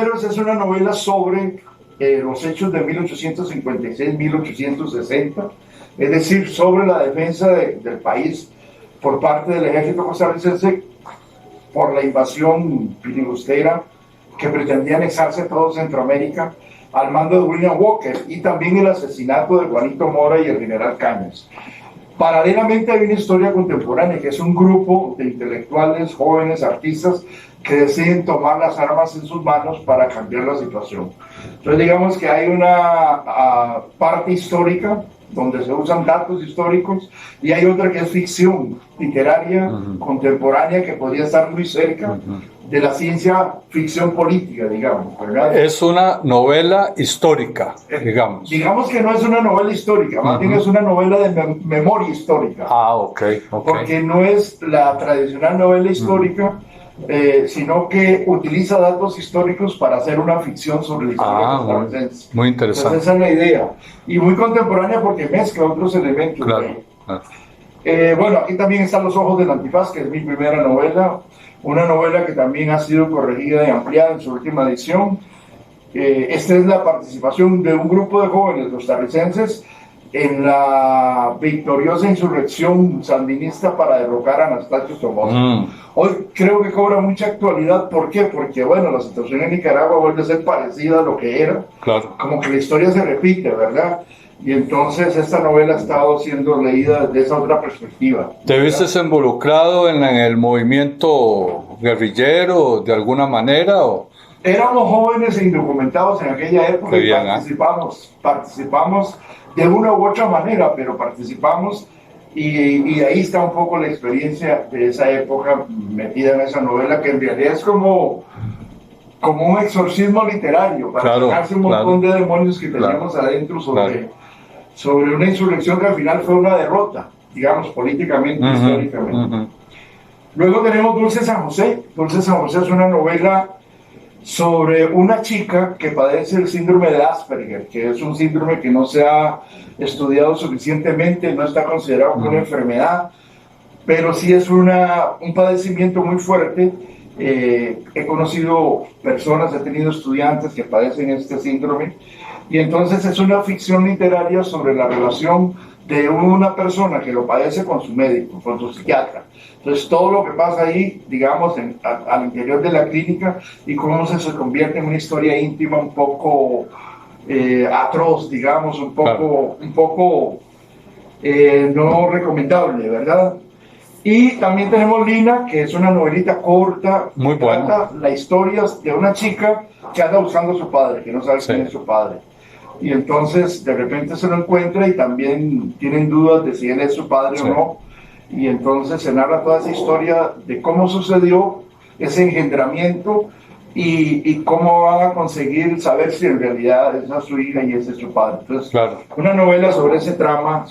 Prisioneros es una novela sobre los hechos de 1856-1860, es decir, sobre la defensa del país por parte del ejército costarricense por la invasión filibustera que pretendía anexarse todo Centroamérica al mando de William Walker, y también el asesinato de Juanito Mora y el general Cañas. Paralelamente hay una historia contemporánea, que es un grupo de intelectuales, jóvenes, artistas, que deciden tomar las armas en sus manos para cambiar la situación. Entonces digamos que hay una parte histórica, donde se usan datos históricos, y hay otra que es ficción literaria contemporánea, que podría estar muy cerca de la ciencia ficción política, digamos, ¿verdad? Es una novela histórica, digamos. Digamos que no es una novela histórica, más bien es una novela de memoria histórica. Ah, ok. Porque no es la tradicional novela histórica, sino que utiliza datos históricos para hacer una ficción sobre la historia costarricense. Muy interesante. Entonces esa es la idea. Y muy contemporánea porque mezcla otros elementos. Claro. Bueno, aquí también están Los ojos del antifaz, que es mi primera novela. Una novela que también ha sido corregida y ampliada en su última edición. Esta es la participación de un grupo de jóvenes costarricenses en la victoriosa insurrección sandinista para derrocar a Anastasio Somoza. Hoy creo que cobra mucha actualidad. ¿Por qué? Porque, bueno, la situación en Nicaragua vuelve a ser parecida a lo que era. Claro. Como que la historia se repite, ¿verdad? Y entonces esta novela ha estado siendo leída desde esa otra perspectiva. ¿Te viste involucrado en el movimiento guerrillero de alguna manera? ¿O? Éramos jóvenes e indocumentados en aquella época y participamos de una u otra manera, pero participamos, y ahí está un poco la experiencia de esa época metida en esa novela, que en realidad es como un exorcismo literario para sacarse un montón de demonios que teníamos adentro sobre una insurrección que al final fue una derrota, digamos, políticamente, históricamente. Luego tenemos Dulce San José. Dulce San José es una novela sobre una chica que padece el síndrome de Asperger, que es un síndrome que no se ha estudiado suficientemente, no está considerado como una enfermedad, pero sí es un padecimiento muy fuerte. He conocido personas, he tenido estudiantes que padecen este síndrome, y entonces es una ficción literaria sobre la relación de una persona que lo padece con su médico, con su psiquiatra. Entonces todo lo que pasa ahí, digamos, al interior de la clínica, y cómo se convierte en una historia íntima un poco atroz, digamos, un poco no recomendable, ¿verdad? Y también tenemos Lina, que es una novelita corta, muy buena. Trata la historia de una chica que anda buscando a su padre, que no sabe quién es su padre. Y entonces de repente se lo encuentra y también tienen dudas de si él es su padre o no. Y entonces se narra toda esa historia de cómo sucedió ese engendramiento y cómo van a conseguir saber si en realidad esa es su hija y ese es su padre. Entonces, una novela sobre ese drama.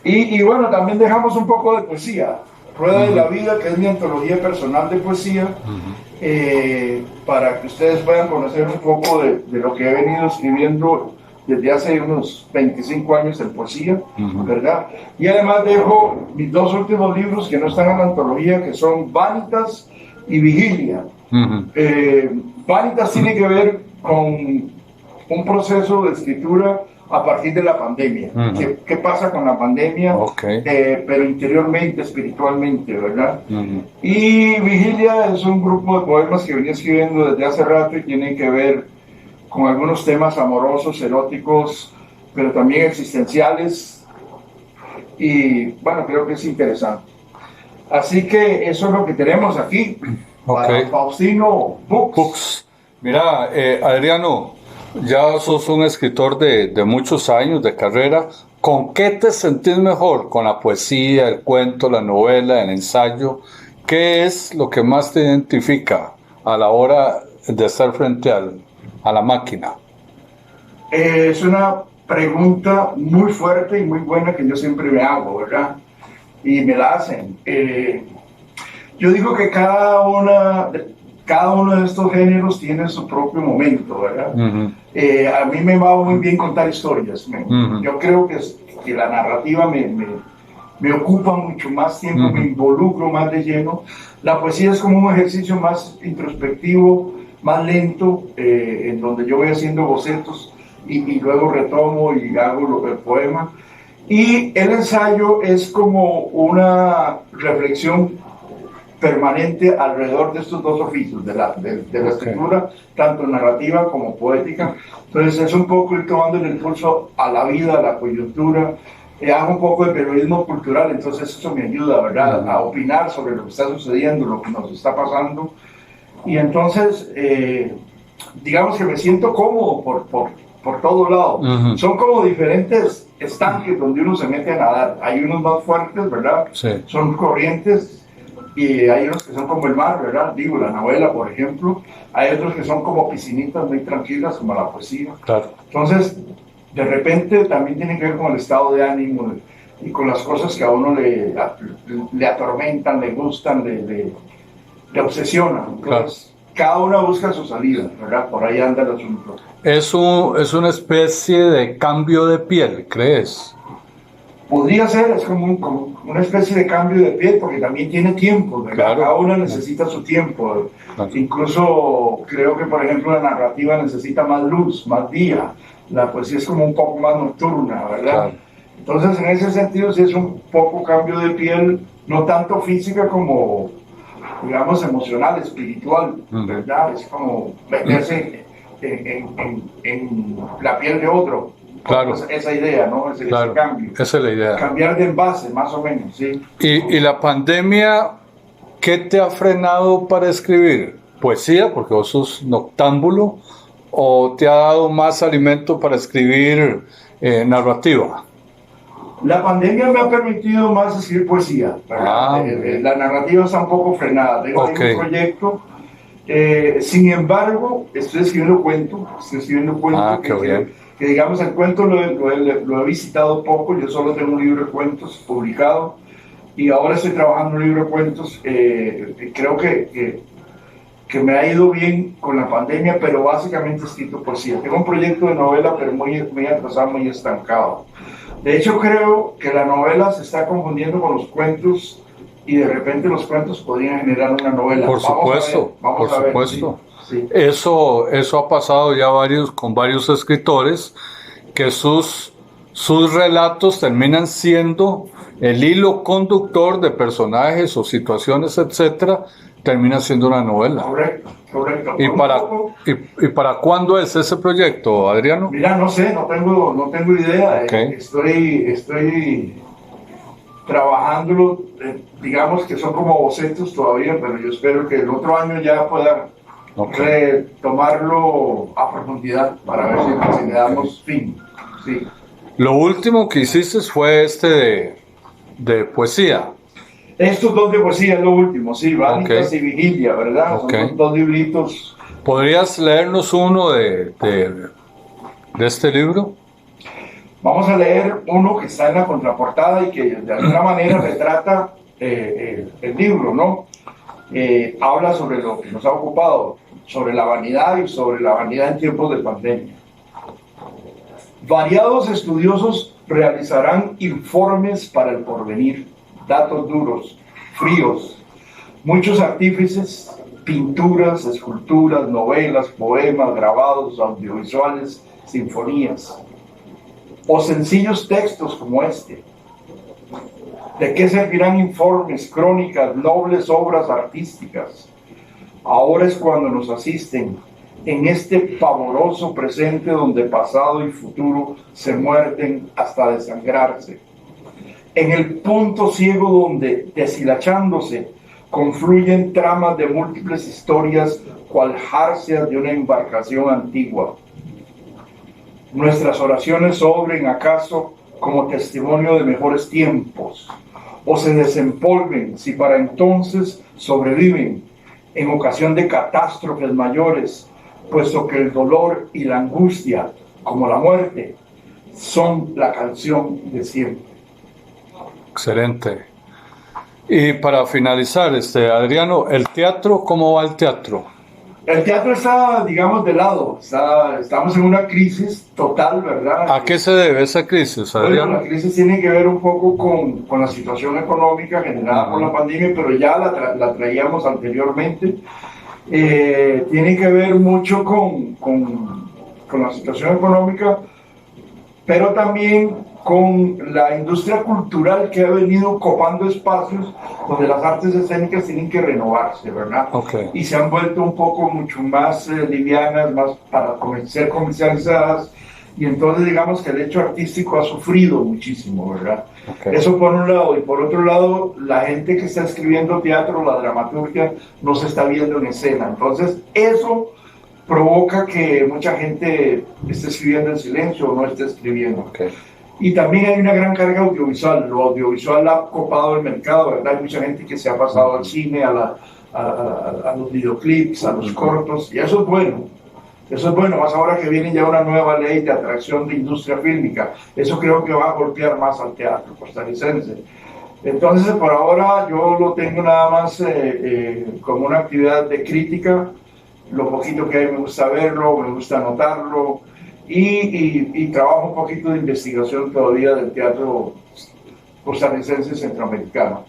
Y bueno, también dejamos un poco de poesía. Rueda de la Vida, que es mi antología personal de poesía, para que ustedes puedan conocer un poco de lo que he venido escribiendo desde hace unos 25 años en poesía, ¿verdad? Y además dejo mis dos últimos libros que no están en la antología, que son Vanitas y Vigilia. Vanitas tiene que ver con un proceso de escritura a partir de la pandemia. ¿Qué pasa con la pandemia? Pero interiormente, espiritualmente, ¿verdad? Y Vigilia es un grupo de poemas que venía escribiendo desde hace rato y tienen que ver con algunos temas amorosos, eróticos, pero también existenciales. Y bueno, creo que es interesante. Así que eso es lo que tenemos aquí. Para Faustino Books. Mira, Adriano, ya sos un escritor de muchos años de carrera. ¿Con qué te sentís mejor? ¿Con la poesía, el cuento, la novela, el ensayo? ¿Qué es lo que más te identifica a la hora de estar frente a la máquina? Es una pregunta muy fuerte y muy buena que yo siempre me hago, ¿verdad? Y me la hacen. Yo digo que cada uno de estos géneros tiene su propio momento, ¿verdad? A mí me va muy bien contar historias. Yo creo que la narrativa me ocupa mucho más tiempo, me involucro más de lleno. La poesía es como un ejercicio más introspectivo, más lento, en donde yo voy haciendo bocetos y luego retomo y hago el poema. Y el ensayo es como una reflexión permanente alrededor de estos dos oficios, de la escritura, tanto narrativa como poética. Entonces es un poco ir tomando el impulso a la vida, a la coyuntura. Hago un poco de periodismo cultural, entonces eso me ayuda, ¿verdad?, a opinar sobre lo que está sucediendo, lo que nos está pasando. Y entonces, digamos que me siento cómodo por todo lado. Son como diferentes estanques donde uno se mete a nadar. Hay unos más fuertes, ¿verdad? Sí. Son corrientes, y hay unos que son como el mar, ¿verdad? Digo, la novela, por ejemplo. Hay otros que son como piscinitas muy tranquilas, como la poesía. Claro. Entonces, de repente también tiene que ver con el estado de ánimo y con las cosas que a uno le atormentan, le gustan, le obsesionan. Entonces, cada una busca su salida, ¿verdad? Por ahí anda el asunto. Es una especie de cambio de piel, ¿crees? Podría ser, es como una especie de cambio de piel, porque también tiene tiempo, ¿verdad? Claro. Cada una necesita su tiempo. Claro. Incluso creo que, por ejemplo, la narrativa necesita más luz, más día. La poesía es como un poco más nocturna, ¿verdad? Claro. Entonces, en ese sentido, sí es un poco cambio de piel, no tanto física como, digamos, emocional, espiritual, ¿verdad? Es como meterse en la piel de otro. Claro. Esa idea, ¿no? Ese cambio. Esa es la idea. Cambiar de envase, más o menos, sí. ¿Y la pandemia qué te ha frenado para escribir? ¿Poesía, porque vos sos noctámbulo? ¿O te ha dado más alimento para escribir narrativa? La pandemia me ha permitido más escribir poesía, ¿verdad? La narrativa está un poco frenada. Tengo un proyecto. Sin embargo, estoy escribiendo cuentos. Que digamos, el cuento lo he visitado poco. Yo solo tengo un libro de cuentos publicado y ahora estoy trabajando en un libro de cuentos. Creo que me ha ido bien con la pandemia, pero básicamente he escrito poesía. Tengo un proyecto de novela, pero muy atrasado, muy estancado. De hecho, creo que la novela se está confundiendo con los cuentos y de repente los cuentos podrían generar una novela. Por supuesto, vamos a ver. Sí. Eso ha pasado ya con varios escritores, que sus relatos terminan siendo el hilo conductor de personajes o situaciones, etcétera, termina siendo una novela. Correcto. ¿Y para cuándo es ese proyecto, Adriano? Mira, no sé, no tengo idea. Okay. Estoy trabajándolo, digamos que son como bocetos todavía, pero yo espero que el otro año ya pueda retomarlo a profundidad para ver si le damos fin. Sí. Lo último que hiciste fue de poesía. Estos dos de poesía es lo último, sí, Vanitas y Vigilia, ¿verdad? Son dos libritos. ¿Podrías leernos uno de este libro? Vamos a leer uno que está en la contraportada y que de alguna manera retrata el libro, ¿no? Habla sobre lo que nos ha ocupado, sobre la vanidad y sobre la vanidad en tiempos de pandemia. Variados estudiosos realizarán informes para el porvenir, datos duros, fríos, muchos artífices, pinturas, esculturas, novelas, poemas, grabados, audiovisuales, sinfonías, o sencillos textos como este. ¿De qué servirán informes, crónicas, nobles obras artísticas? Ahora es cuando nos asisten en este pavoroso presente donde pasado y futuro se muerden hasta desangrarse. En el punto ciego donde, deshilachándose, confluyen tramas de múltiples historias cual jarcias de una embarcación antigua. Nuestras oraciones obren acaso como testimonio de mejores tiempos, o se desempolven si para entonces sobreviven en ocasión de catástrofes mayores, puesto que el dolor y la angustia, como la muerte, son la canción de siempre. Excelente. Y para finalizar, Adriano, ¿el teatro, cómo va el teatro? El teatro está, digamos, de lado. Estamos en una crisis total, ¿verdad? ¿A qué se debe esa crisis, Adriano? Bueno, la crisis tiene que ver un poco con la situación económica generada por la pandemia, pero ya la traíamos anteriormente. tiene que ver mucho con la situación económica, pero también con la industria cultural que ha venido copando espacios donde las artes escénicas tienen que renovarse, ¿verdad? Okay. Y se han vuelto un poco mucho más livianas, más para ser comercializadas, y entonces digamos que el hecho artístico ha sufrido muchísimo, ¿verdad? Okay. Eso por un lado, y por otro lado, la gente que está escribiendo teatro, la dramaturgia, no se está viendo en escena, entonces eso provoca que mucha gente esté escribiendo en silencio o no esté escribiendo. Okay. Y también hay una gran carga audiovisual. Lo audiovisual ha copado el mercado, ¿verdad? Hay mucha gente que se ha pasado al cine, a los videoclips, a los cortos, y eso es bueno. Eso es bueno, más ahora que viene ya una nueva ley de atracción de industria fílmica. Eso creo que va a golpear más al teatro costarricense. Entonces, por ahora yo lo tengo nada más como una actividad de crítica. Lo poquito que hay me gusta verlo, me gusta anotarlo, y trabajo un poquito de investigación todavía del teatro costarricense centroamericano.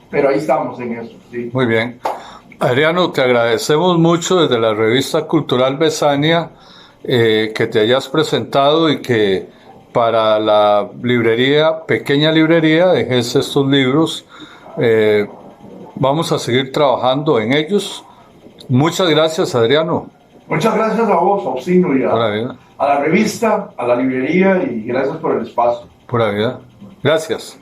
Pero ahí estamos en eso, ¿sí? Muy bien. Adriano, te agradecemos mucho desde la revista Cultural Besania que te hayas presentado y que para la librería, pequeña librería, dejes estos libros. Vamos a seguir trabajando en ellos. Muchas gracias, Adriano. Muchas gracias a vos, Faustino, y a la revista, a la librería, y gracias por el espacio. Pura vida. Gracias.